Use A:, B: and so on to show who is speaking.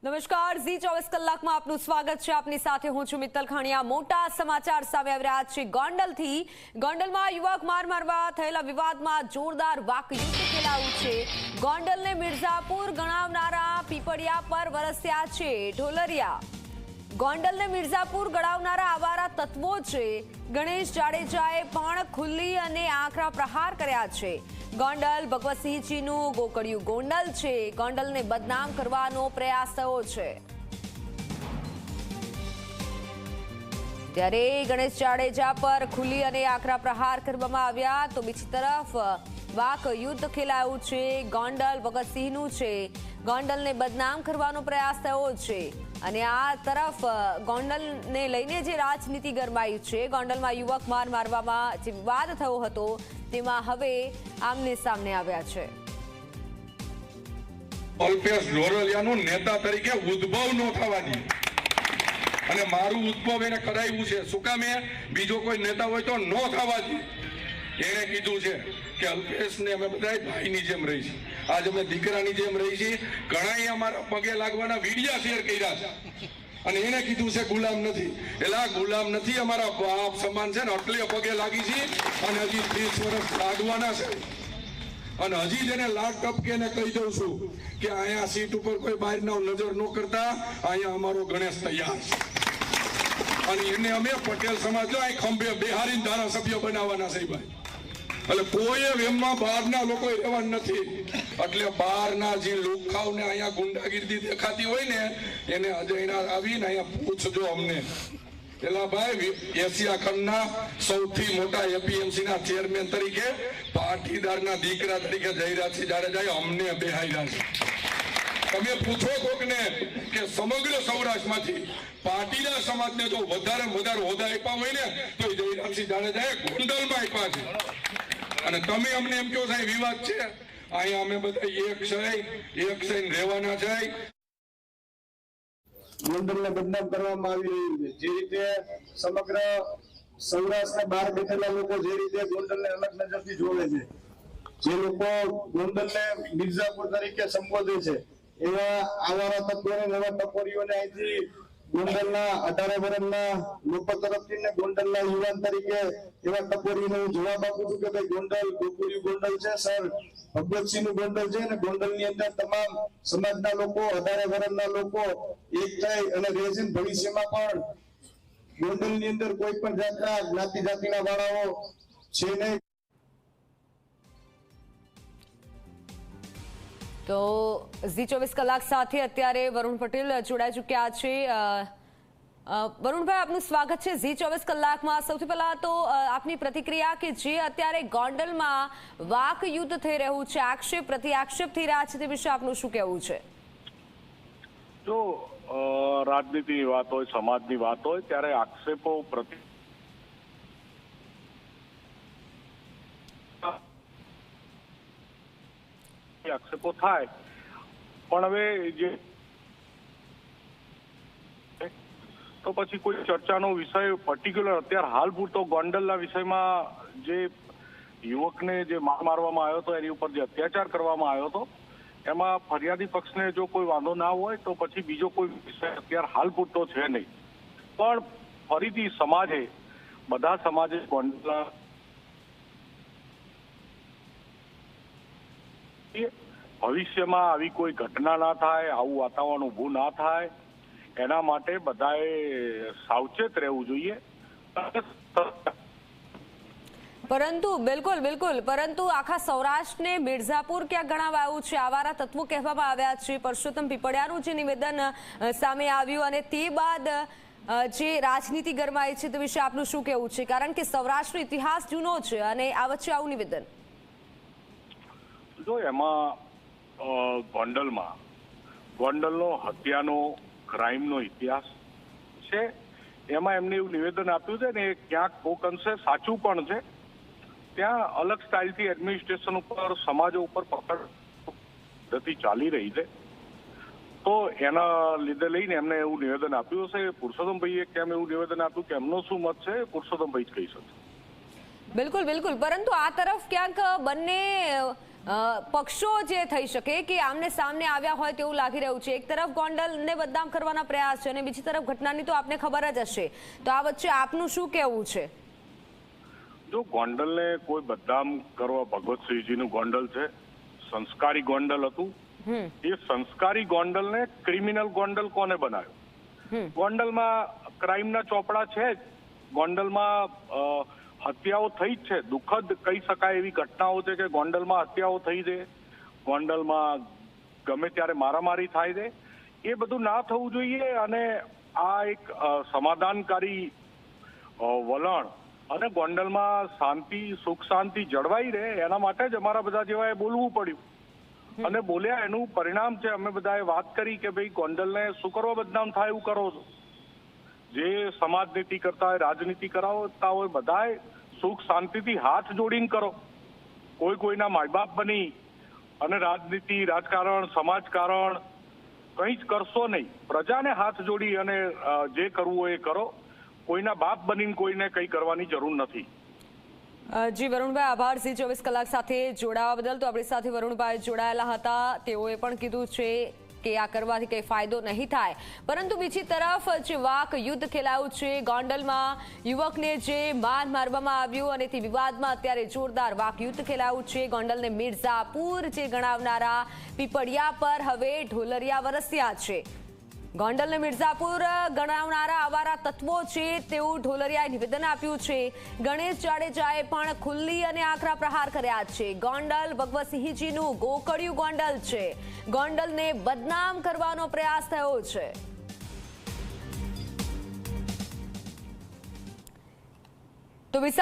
A: નમસ્કાર, ઝી 24 કલાકમાં આપનું સ્વાગત છે. આપની સાથે હું છું મિત્તલ ખાણિયા. મોટા સમાચાર સામે આવી રહ્યા છે ગોંડલથી. ગોંડલમાં યુવક માર મારવા થયેલા વિવાદમાં જોરદાર વાકયુદ્ધ ખેલાયું છે. ગોંડલને મિર્ઝાપુર ગણાવનારા પીપળિયા પર વરસ્યા છે ઢોલરિયા. ગોંડલને મિર્ઝાપુર ગણાવનારા આવારા તત્વો છે. ગણેશ જાડેજાએ પણ ખુલ્લી અને આકરા પ્રહાર કર્યા છે. ગોંડલ ભગવતસિંહજીનું ગોકળિયું ગોંડલ છે. ગોંડલને બદનામ કરવાનો પ્રયાસ થયો છે. ત્યારે ગણેશ જાડેજા પર ખુલ્લી અને આકરા પ્રહાર કરવામાં આવ્યા તો બીજી તરફ વાક યુદ્ધ ખેલાયું છે. ગોંડલ ભગતસિંહનું છે. ગોંડલને બદનામ કરવાનો પ્રયાસ થયો છે અને આ તરફ ગોંડલને લઈને જે રાજનીતિ ગરમાઈ છે, ગોંડલમાં યુવક માર મારવામાં જે વિવાદ થયો હતો તેમાં હવે આમને સામને આવ્યા છે.
B: અલ્પેશ ઢોલરિયાનું નેતા તરીકે ઉદ્ભવ ન થવાની અને મારું ઉદ્ભવ એને કરાવ્યું છે. શું કામ? બીજો કોઈ નેતા હોય તો ન થવા દે. એને કીધું છે કે અલ્પેશને અમે બધા ભાઈની જેમ રહી છીએ, આજ અમે દીકરાની જેમ રહી છીએ. ઘણા અમારા પગે લાગવાના વિડિયા શેર કર્યા છે અને એને કીધું છે ગુલામ નથી. એટલે આ ગુલામ નથી, અમારા બાપ સમાન છે ને એટલે પગે લાગી છે અને હજી 30 વર્ષ લાગવાના છે. અને હજી જેને લાખ ટપકે ને કહી દઉં છું કે અહીંયા સીટ ઉપર કોઈ બહારના નજર ન કરતા, અહીંયા અમારો ગણેશ તૈયાર છે અને એને અમે પટેલ સમાજ જો અહીં ખંભે બેહારી ધારાસભ્ય બનાવવાના છે ભાઈ. એટલે કોઈ એમમાં બહારના લોકો રહેવાના નથી. એટલે બહારના જે લુખાવને અહીંયા ગુંડાગીરી દેખાતી હોય ને એને અજયના આવીને અહીંયા પૂછજો અમને. પેલા ભાઈ એશિયા ખંડના સૌથી મોટા એપીએમસી ના ચેરમેન તરીકે પાટીદારના દીકરા તરીકે જયરાજસિંહ જાડેજાએ અમને બેહાર્યા છે. તમે પૂછો કોકને કે સમગ્ર સૌરાષ્ટ્રમાંથી પાટીદાર સમાજને જો વધારે હોદ્દા આપ્યા હોય ને તો જયરાજસિંહ જાડેજાએ ગોંડલમાં આપ્યા છે. અને તમે અમને એમ કહો સાહેબ વિવાદ છે, અહીંયા અમે બધા એક છે રહેવાના છે.
C: ગોંડલને બદનામ કરવામાં આવી રહ્યું છે. જે રીતે સમગ્ર સૌરાષ્ટ્રના બહાર બેઠેલા લોકો જે રીતે ગોંડલને અલગ નજરથી જોવે છે, જે લોકો ગોંડલને મિર્ઝાપુર તરીકે સંબોધે છે, એવા આવારા તત્વોને નવા ટપોરીઓને અહીંથી ગોંડલના 18 વર્ષના લોકો તરફથી ને ગોંડલના યુવાન તરીકે એવા ટપોરીઓને હું જવાબ આપું છું કે ભાઈ ગોંડલ ગોકુળિયું ગોંડલ છે સર, ભગવતસિંહનું ગોંડલ છે અને ગોંડલની અંદર તમામ સમાજના લોકો 18 વર્ષના લોકો એક થઈ અને રહેશે. ભવિષ્યમાં પણ ગોંડલની અંદર કોઈ પણ જાતના જ્ઞાતિના વાળાઓ છે નહીં.
A: તો ઝી 24 કલાક સાથે અત્યારે વરુણ પટેલ જોડાઈ ચૂક્યા છે. વરુણભાઈ, આપનું સ્વાગત છે ઝી 24 કલાકમાં. સૌથી પહેલા તો આપની પ્રતિક્રિયા કે જે અત્યારે ગોંડલમાં વાક યુદ્ધ થઈ રહ્યું છે, આક્ષેપ પ્રતિ આક્ષેપ થઈ રહ્યા છે, તે વિશે આપનું શું કહેવું છે?
D: જો રાજનીતિની વાત હોય, સમાજની વાત હોય ત્યારે આક્ષેપો પ્રતિ આક્ષેપો થાય, પણ હવે જે તો પછી કોઈ ચર્ચાનો વિષય પર્ટિક્યુલર અત્યારે હાલ પૂરતો ગોંડલના વિષયમાં જે યુવકને જે મારવામાં આવ્યો હતો, એની ઉપર જે અત્યાચાર કરવામાં આવ્યો હતો, એમાં ફરિયાદી પક્ષને જો કોઈ વાંધો ના હોય તો પછી બીજો કોઈ વિષય અત્યારે હાલ પૂરતો છે નહીં. પણ ફરીથી સમાજે, બધા સમાજે ગોંડલ ભવિષ્યમાં આવી કોઈ ઘટના ના થાય, આવું વાતાવરણ ઊભું ના થાય, એના માટે બધાએ સાવચેત રહેવું જોઈએ.
A: પરંતુ બિલકુલ પરંતુ આખા સૌરાષ્ટ્રને મિર્ઝાપુર ક્યાં ગણાવાયું છે? આવારા તત્વો કહેવામાં આવ્યા છે. પરસોત્તમ પીપળિયાનું જે નિવેદન સામે આવ્યું અને તે બાદ જે રાજનીતિ ગરમાઈ છે તે વિશે આપનું શું કહેવું છે? કારણ કે સૌરાષ્ટ્રનો ઇતિહાસ જૂનો છે અને આ વચ્ચે આવું નિવેદન.
D: જો એમાં ગોંડલનો હત્યાનો ક્રાઇમનો ઇતિહાસ છે, એમાં એમને એવું નિવેદન આપ્યું છે ને એ ક્યાંક કોક અંશે સાચું પણ છે. ત્યાં અલગ સ્ટાઇલથી એડમિનિસ્ટ્રેશન ઉપર, સમાજો ઉપર પકડ ચાલી રહી છે, તો એના લીધે લઈને એમને એવું નિવેદન આપ્યું હશે. પુરુષોત્તમભાઈએ કેમ એવું નિવેદન આપ્યું કે એમનો શું મત છે, પુરુષોત્તમભાઈ જ કહી શકશે.
A: બિલકુલ પરંતુ આ તરફ ક્યાંક બંને પક્ષો જે થઈ શકે કે આમને સામને આવ્યા હોય તેવું લાગી રહ્યું છે. એક તરફ ગોંડલને બદનામ કરવાના પ્રયાસ છે અને બીજી તરફ ઘટનાની તો આપને ખબર જ હશે, તો આ વચ્ચે આપનું શું કહેવું છે?
D: જો ગોંડલને કોઈ બદનામ કરવા, ભગવતસિંહજીનું ગોંડલ છે, સંસ્કારી ગોંડલ હતું. એ સંસ્કારી ગોંડલને ક્રિમિનલ ગોંડલ કોને બનાવ્યો? ગોંડલમાં ક્રાઇમના ચોપડા છે જ. ગોંડલમાં હત્યાઓ થઈ જ છે. દુઃખદ કહી શકાય એવી ઘટનાઓ છે કે ગોંડલમાં હત્યાઓ થઈ છે, ગોંડલમાં ગમે ત્યારે મારામારી થાય છે. એ બધું ના થવું જોઈએ અને આ એક સમાધાનકારી વલણ અને ગોંડલમાં શાંતિ, સુખ શાંતિ જળવાઈ રહે એના માટે જ અમારા બધા જેવાએ બોલવું પડ્યું અને બોલ્યા. એનું પરિણામ છે અમે બધાએ વાત કરી કે ભાઈ ગોંડલને શું કરવા બદનામ થાય એવું કરો છો? જે સમાજ નીતિ કરતા હોય, રાજનીતિ કરાવતા હોય, બધાએ સુખ શાંતિથી હાથ જોડીને કરો. કોઈના માય બાપ બની અને રાજનીતિ, રાજકારણ, સમાજકારણ કંઈ જ કરશો નહીં. પ્રજાને હાથ જોડી અને જે કરવું હોય એ કરો. કોઈના બાપ બનીને કોઈને કંઈ કરવાની જરૂર નથી.
A: જી વરુણભાઈ, આભાર ઝી 24 કલાક સાથે જોડાવા બદલ. તો આપણી સાથે વરુણભાઈ જોડાયેલા હતા. તેઓએ પણ કીધું છે કે આ કરવાથી કંઈ ફાયદો નહીં થાય, પરંતુ બીજી તરફ જે વાક યુદ્ધ ખેલાયું છે ગોંડલમાં, યુવકને જે મારવામાં આવ્યું અને તે વિવાદમાં અત્યારે જોરદાર વાક યુદ્ધ ખેલાયું છે. ગોંડલને મિર્ઝાપુર જે ગણાવનારા પીપળિયા પર હવે ઢોલરિયા વરસ્યા છે. ગોંડલને મિર્ઝાપુર ગણાવનારા આવારા તત્વો છે તેવું ઢોલરિયાએ નિવેદન આપ્યું છે. ગણેશ જાડેજાએ પણ ખુલ્લી અને આકરા પ્રહાર કર્યા છે. ગોંડલ ભગવતસિંહજીનું ગોકળિયું ગોંડલ છે. ગોંડલને બદનામ કરવાનો પ્રયાસ થયો છે. તો